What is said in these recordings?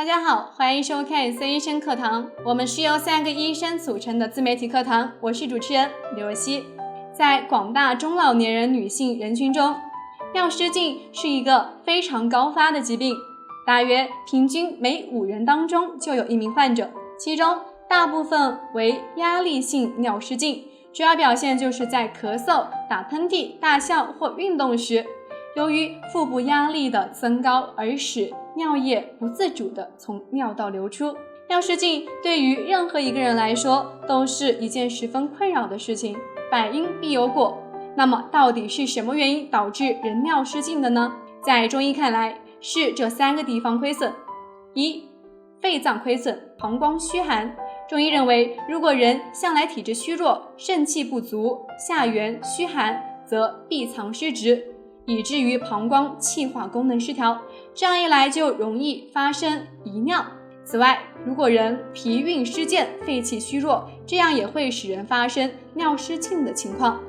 大家好，欢迎收看孙医生课堂。我们是由3个医生组成的自媒体课堂，我是主持人刘若曦。在广大中老年人女性人群中，尿失禁是一个非常高发的疾病，大约平均每5人当中就有1名患者，其中大部分为压力性尿失禁，主要表现就是在咳嗽、打喷嚏、大笑或运动时，由于腹部压力的增高而使尿液不自主地从尿道流出。尿失禁对于任何一个人来说都是一件十分困扰的事情，百因必有果。那么到底是什么原因导致人尿失禁的呢？在中医看来，是这3个地方亏损。一、肺脏亏损，膀胱虚寒。中医认为，如果人向来体质虚弱，肾气不足，下元虚寒，则闭藏失职，以至于膀胱气化功能失调，这样一来就容易发生遗尿。此外，如果人脾运失健，肺气虚弱，这样也会使人发生尿失禁的情况。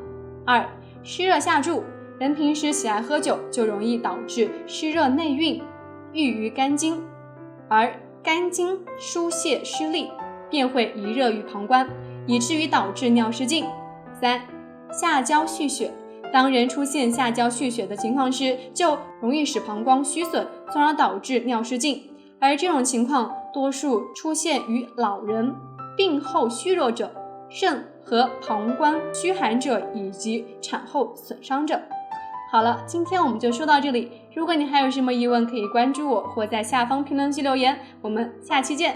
2、湿热下注，人平时喜爱喝酒，就容易导致湿热内蕴，郁于肝经，而肝经疏泄失利，便会遗热于膀胱，以至于导致尿失禁。3、下焦蓄血，当人出现下焦蓄血的情况时，就容易使膀胱虚损，从而导致尿失禁。而这种情况多数出现于老人、病后虚弱者、肾和膀胱虚寒者以及产后损伤者。好了，今天我们就说到这里。如果你还有什么疑问，可以关注我或在下方评论区留言。我们下期见。